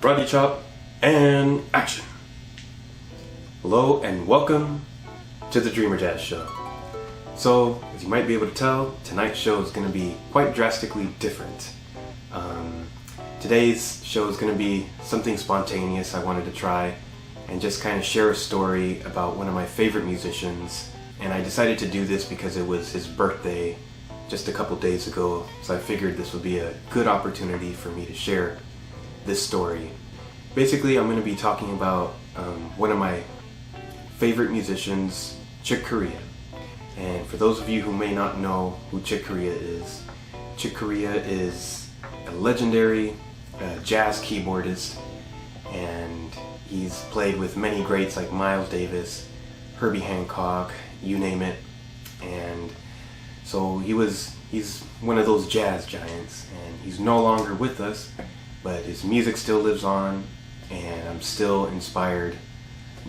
Karate chop and action. Hello and welcome to the Dreamer Jazz Show. So, as you might be able to tell, tonight's show is going to be quite drastically different. Today's show is going to be something spontaneous I wanted to try and just kind of share a story about one of my favorite musicians. And I decided to do this because it was his birthday just a couple days ago, so I figured this would be a good opportunity for me to share this story. Basically, I'm going to be talking about one of my favorite musicians, Chick Corea. And for those of you who may not know who Chick Corea is a legendary jazz keyboardist, and he's played with many greats like Miles Davis, Herbie Hancock, you name it. And so he's one of those jazz giants, and he's no longer with us, but his music still lives on, and I'm still inspired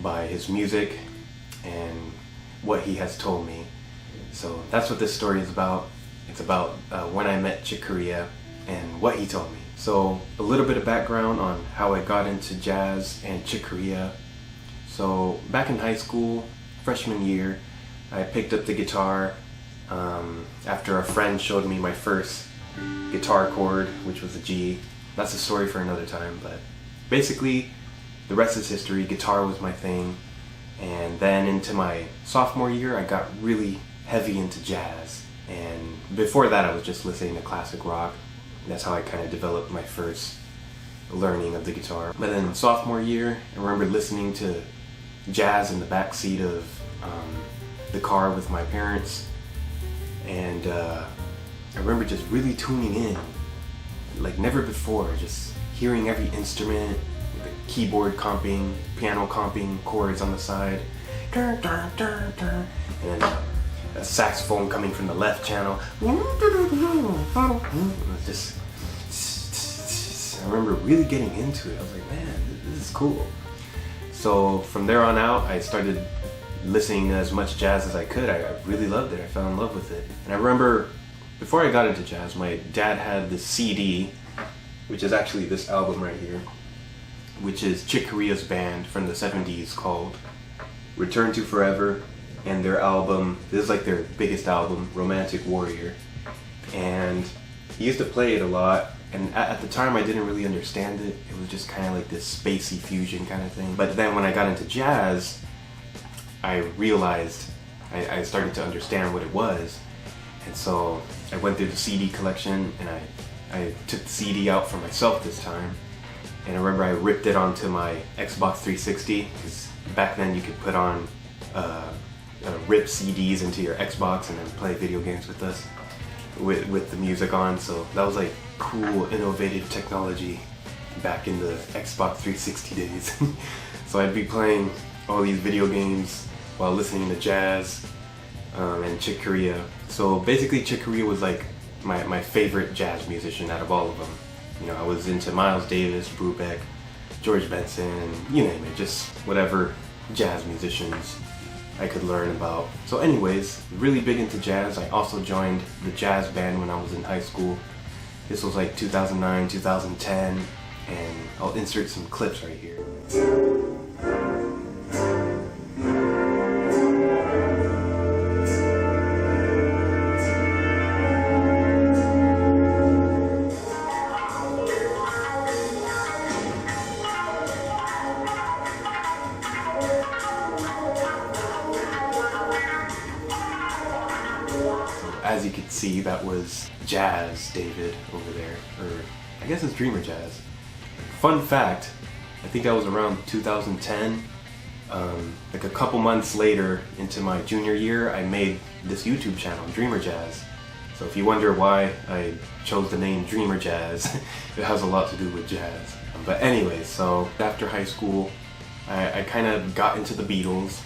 by his music and what he has told me. So that's what this story is about. It's about when I met Chick Corea and what he told me. So a little bit of background on how I got into jazz and Chick Corea. So back in high school, freshman year, I picked up the guitar after a friend showed me my first guitar chord, which was a G. That's a story for another time, but basically the rest is history. Guitar was my thing. And then into my sophomore year, I got really heavy into jazz. And before that, I was just listening to classic rock. That's how I kind of developed my first learning of the guitar. But then sophomore year, I remember listening to jazz in the back seat of the car with my parents. And I remember just really tuning in, like never before, just hearing every instrument, the keyboard comping, piano comping, chords on the side, and then a saxophone coming from the left channel. Just, I remember really getting into it. I was like, man, this is cool. So from there on out, I started listening to as much jazz as I could. I really loved it. I fell in love with it. And I remember before I got into jazz, my dad had this CD, which is actually this album right here, which is Chick Corea's band from the 70s called Return to Forever, and their album, this is like their biggest album, Romantic Warrior. And he used to play it a lot, and at the time I didn't really understand it. It was just kind of like this spacey fusion kind of thing. But then when I got into jazz, I realized, I started to understand what it was. And so I went through the CD collection, and I took the CD out for myself this time. And I remember I ripped it onto my Xbox 360, because back then you could put on rip CDs into your Xbox and then play video games with us, with the music on. So that was like cool, innovative technology back in the Xbox 360 days. So I'd be playing all these video games while listening to jazz and Chick Corea. So basically Chick Corea was like my favorite jazz musician out of all of them. You know, I was into Miles Davis, Brubeck, George Benson, you name it, just whatever jazz musicians I could learn about. So anyways, really big into jazz. I also joined the jazz band when I was in high school. This was like 2009, 2010, and I'll insert some clips right here. As you can see, that was Jazz David over there, or I guess it's Dreamer Jazz. Fun fact, I think that was around 2010. Like a couple months later into my junior year, I made this YouTube channel, Dreamer Jazz. So if you wonder why I chose the name Dreamer Jazz, it has a lot to do with jazz. But anyways, so after high school, I kind of got into the Beatles.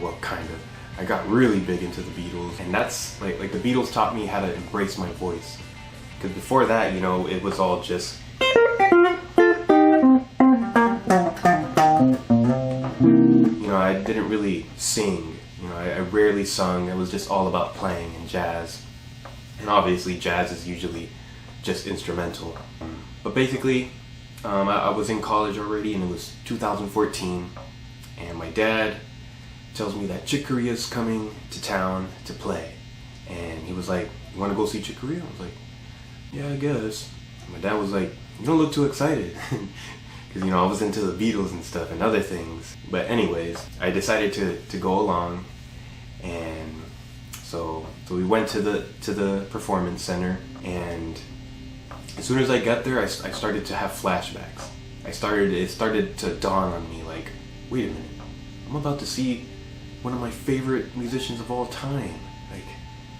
Well, kind of. I got really big into the Beatles, and that's like the Beatles taught me how to embrace my voice. Because before that, you know, it was all just I didn't really sing. You know, I rarely sung. It was just all about playing and jazz. And obviously jazz is usually just instrumental. But basically, I was in college already, and it was 2014, and my dad tells me that Chick Corea is coming to town to play, and he was like, "You want to go see Chick Corea?" I was like, "Yeah, I guess." And my dad was like, "You don't look too excited," because I was into the Beatles and stuff and other things. But anyways, I decided to go along, and so we went to the performance center, and as soon as I got there, I started to have flashbacks. It started to dawn on me, like, wait a minute, I'm about to see one of my favorite musicians of all time. Like,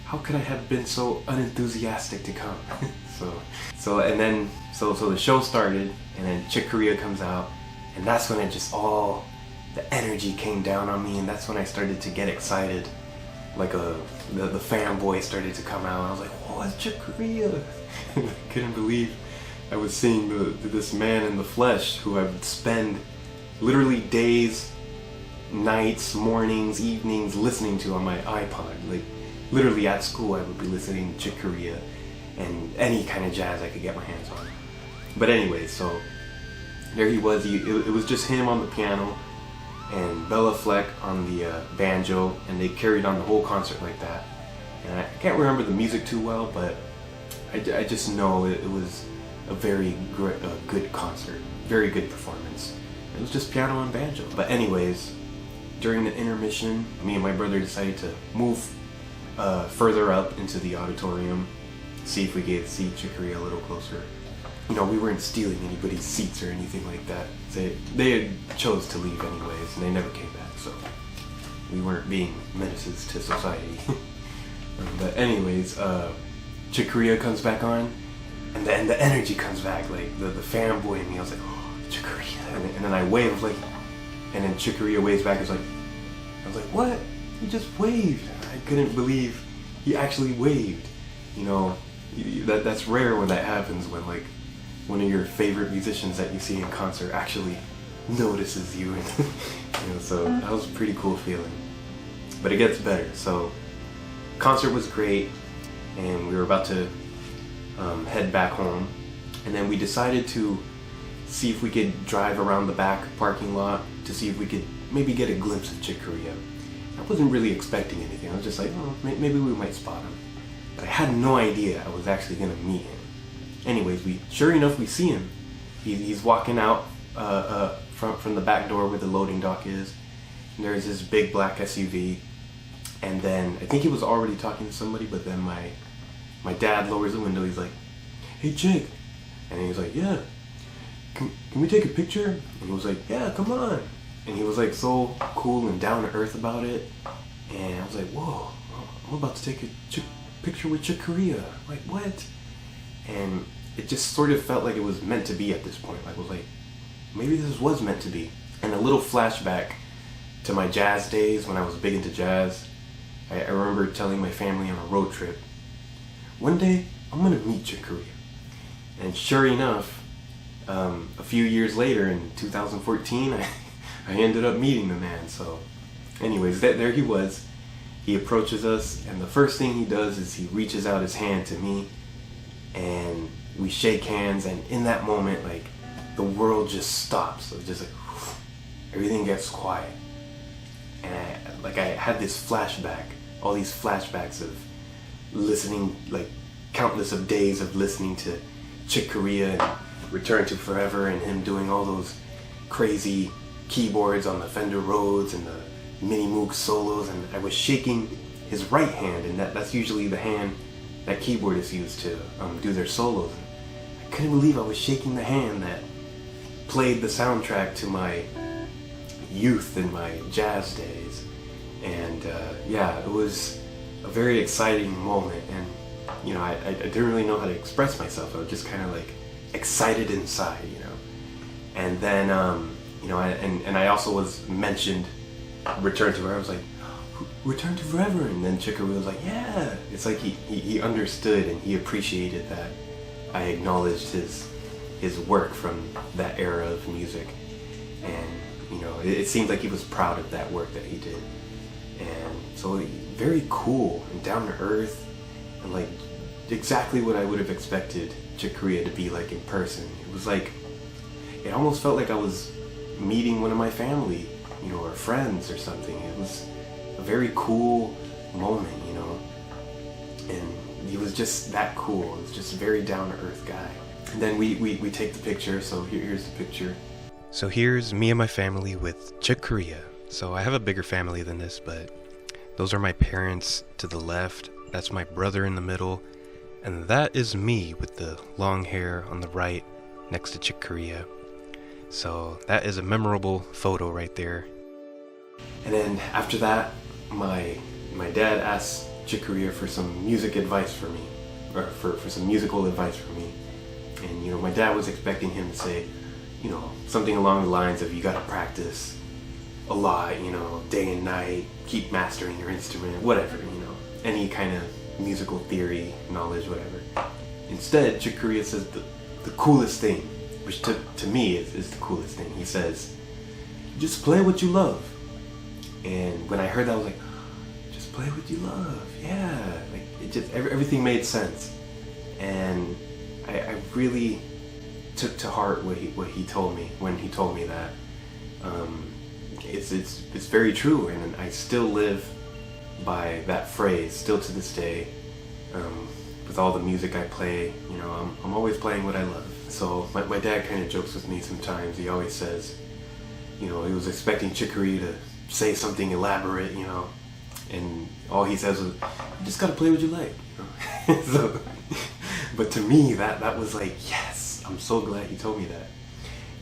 how could I have been so unenthusiastic to come? so the show started, and then Chick Corea comes out, and that's when the energy came down on me, and that's when I started to get excited. Like the fanboy started to come out. I was like, "Whoa, it's Chick Corea!" I couldn't believe I was seeing this man in the flesh who I would spend literally days, nights, mornings, evenings listening to on my iPod. Like, literally at school I would be listening to Chick Corea and any kind of jazz I could get my hands on. But anyway, so there he was. It was just him on the piano and Bella Fleck on the banjo, and they carried on the whole concert like that. And I can't remember the music too well, but I just know it was a very good concert, very good performance. It was just piano and banjo. But anyways, during the intermission, me and my brother decided to move further up into the auditorium, see if we could see Chick Corea a little closer. We weren't stealing anybody's seats or anything like that. They had chose to leave anyways, and they never came back, so we weren't being menaces to society. But anyways, Chick Corea comes back on, and then the energy comes back, like the fanboy in me. I was like, "Oh, Chick Corea," and then I waved, like, and then Chick Corea waves back. I was like, "What? He just waved!" I couldn't believe he actually waved. That's rare when that happens, when like one of your favorite musicians that you see in concert actually notices you, and so that was a pretty cool feeling. But it gets better. So concert was great, and we were about to head back home, and then we decided to see if we could drive around the back parking lot to see if we could maybe get a glimpse of Chick Corea. I wasn't really expecting anything. I was just like, "Oh, maybe we might spot him." But I had no idea I was actually gonna meet him. Anyways, sure enough, we see him. He's walking out from the back door where the loading dock is. And there's this big black SUV, and then I think he was already talking to somebody. But then my dad lowers the window. He's like, "Hey, Chick," and he's like, "Yeah, can we take a picture?" And he was like, "Yeah, come on." And he was like so cool and down to earth about it. And I was like, "Whoa, I'm about to take a picture with Chick Corea. Like, what?" And it just sort of felt like it was meant to be at this point. Like, I was like, maybe this was meant to be. And a little flashback to my jazz days when I was big into jazz. I remember telling my family on a road trip, one day I'm gonna meet Chick Corea. And sure enough, a few years later in 2014, I ended up meeting the man. So anyways, there he was. He approaches us, and the first thing he does is he reaches out his hand to me, and we shake hands, and in that moment, like, the world just stops. It's just like, everything gets quiet. And I had this flashback, all these flashbacks of listening, like countless of days of listening to Chick Corea and Return to Forever, and him doing all those crazy keyboards on the Fender Rhodes and the Mini Moog solos, and I was shaking his right hand, and that's usually the hand that keyboardists use to do their solos. I couldn't believe I was shaking the hand that played the soundtrack to my youth and my jazz days. And yeah, it was a very exciting moment, and I didn't really know how to express myself. I was just kind of like excited inside, and then and I also was mentioned Return to Forever. I was like, Return to Forever, and then Chick Corea was like, yeah. It's like he understood, and he appreciated that I acknowledged his work from that era of music, and it seemed like he was proud of that work that he did. And so very cool and down to earth, and like exactly what I would have expected Chick Corea to be like in person. It was like it almost felt like I was meeting one of my family, you know, or friends or something. It was a very cool moment, you know, and he was just that cool. He was just a very down-to-earth guy. And then we take the picture, so here's the picture. So here's me and my family with Chick Corea. So I have a bigger family than this, but those are my parents to the left, that's my brother in the middle, and that is me with the long hair on the right next to Chick Corea. So that is a memorable photo right there. And then after that, my dad asked Chick Corea for some music advice for me, or for some musical advice for me. And you know, my dad was expecting him to say, you know, something along the lines of, you gotta practice a lot, you know, day and night, keep mastering your instrument, whatever, you know, any kind of musical theory, knowledge, whatever. Instead, Chick Corea says the coolest thing, which to me is the coolest thing. He says, just play what you love. And when I heard that, I was like, just play what you love. Yeah, like it just, everything made sense. And I really took to heart what he told me when he told me that. It's very true, and I still live by that phrase still to this day. With all the music I play, you know, I'm always playing what I love. So my dad kind of jokes with me sometimes. He always says, you know, he was expecting Chick Corea to say something elaborate, you know, and all he says was, you just gotta play what you like, you know? So, but to me, that was like, yes, I'm so glad he told me that.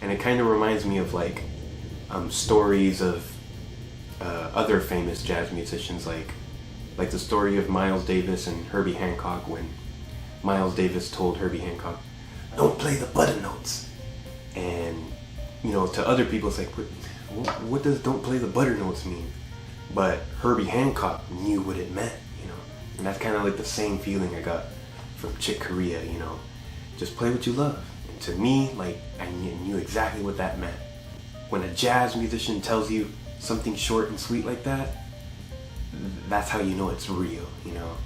And it kind of reminds me of like stories of other famous jazz musicians, like the story of Miles Davis and Herbie Hancock, when Miles Davis told Herbie Hancock, don't play the button notes. And you know, to other people it's like, what does don't play the butter notes mean? But Herbie Hancock knew what it meant, you know. And that's kind of like the same feeling I got from Chick Corea, you know. Just play what you love. And to me, like, I knew exactly what that meant. When a jazz musician tells you something short and sweet like that, that's how you know it's real, you know.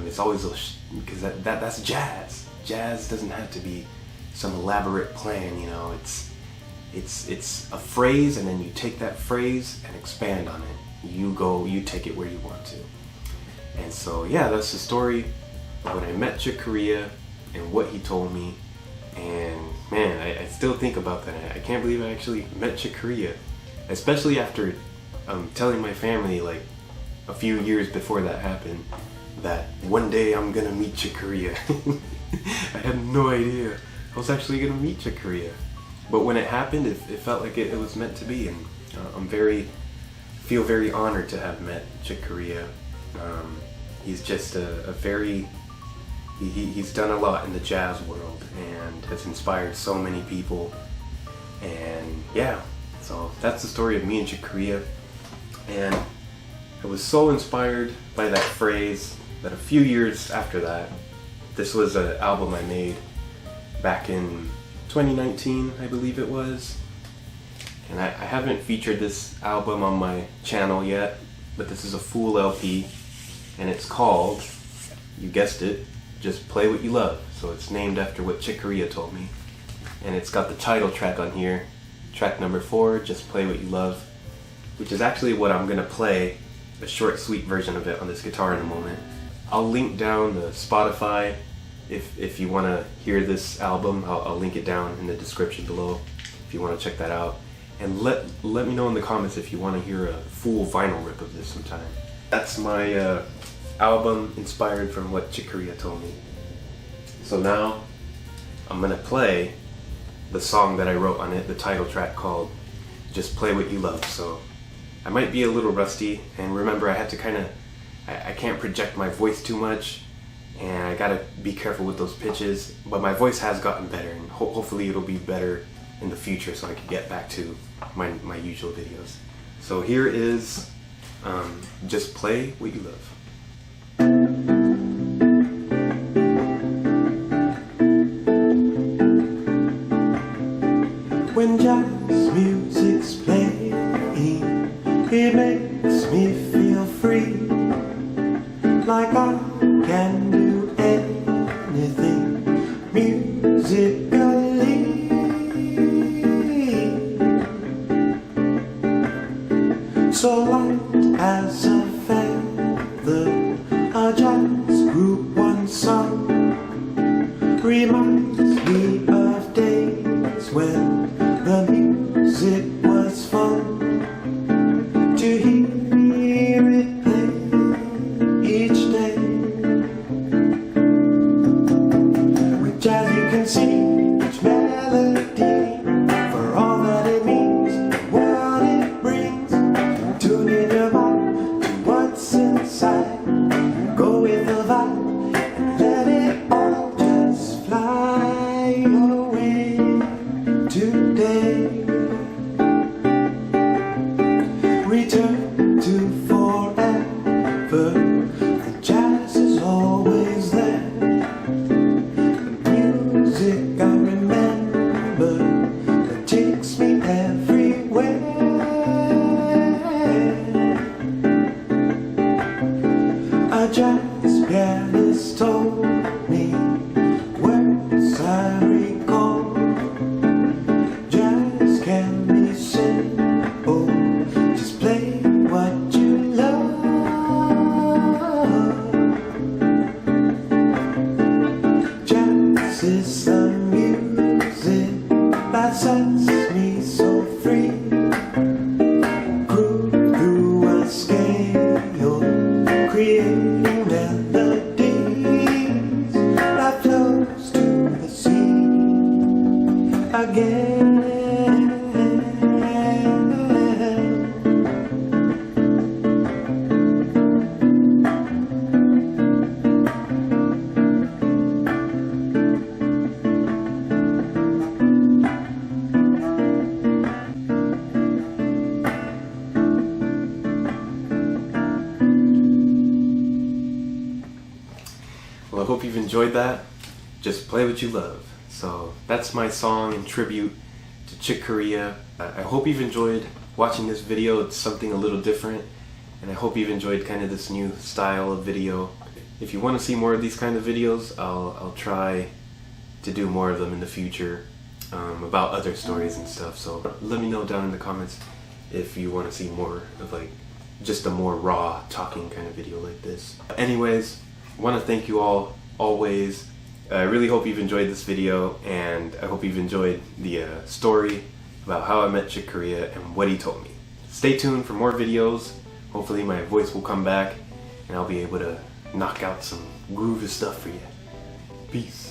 It's always those, because that's jazz. Jazz doesn't have to be some elaborate plan, you know. It's a phrase, and then you take that phrase and expand on it. You take it where you want to. And so yeah, that's the story of when I met Chick Corea and what he told me. And man, I still think about that. I can't believe I actually met Chick Corea, especially after telling my family like a few years before that happened that one day I'm gonna meet Chick Corea. I had no idea I was actually gonna meet Chick Corea. But when it happened, it felt like it was meant to be, and feel very honored to have met Chick Corea. He's just he's done a lot in the jazz world and has inspired so many people. And yeah, so that's the story of me and Chick Corea. And I was so inspired by that phrase that a few years after that, this was an album I made back in 2019, I believe it was. And I haven't featured this album on my channel yet, but this is a full LP, and it's called, you guessed it, Just Play What You Love. So it's named after what Chick Corea told me. And it's got the title track on here, track number 4, Just Play What You Love, which is actually what I'm gonna play, a short, sweet version of it on this guitar in a moment. I'll link down the Spotify if you want to hear this album. I'll link it down in the description below if you want to check that out. And let me know in the comments if you want to hear a full vinyl rip of this sometime. That's my album inspired from what Chick Corea told me. So now I'm gonna play the song that I wrote on it, the title track called Just Play What You Love. So I might be a little rusty, and remember I had to I can't project my voice too much, and I gotta be careful with those pitches, but my voice has gotten better, and hopefully it'll be better in the future so I can get back to my usual videos. So here is Just Play What You Love. When jazz music's playing, it makes me feel free, like I can do anything musically. so light as a feather, a jazz group once sung, reminds me of days when the music was fun. To hear it play each day, with jazz you can see each melody for all that it means and what it brings. Tune in your mind to what's inside, go with the vibe and let it all just fly away today. Return to forever, the jazz is always there. The music I remember that takes me everywhere. A jazz pianist told me words I recall. Jazz can be simple, just play what you love. Jazz is the music that sets me so free. Groove through a scale, creating melodies that flows to the sea again. Well, I hope you've enjoyed that. Just play what you love. So that's my song in tribute to Chick Corea. I hope you've enjoyed watching this video. It's something a little different, and I hope you've enjoyed kind of this new style of video. If you want to see more of these kind of videos, I'll try to do more of them in the future, about other stories and stuff. So let me know down in the comments if you want to see more of like just a more raw talking kind of video like this. Anyways, I want to thank you all always. I really hope you've enjoyed this video, and I hope you've enjoyed the story about how I met Chick Corea and what he told me. Stay tuned for more videos. Hopefully my voice will come back and I'll be able to knock out some groovy stuff for you. Peace.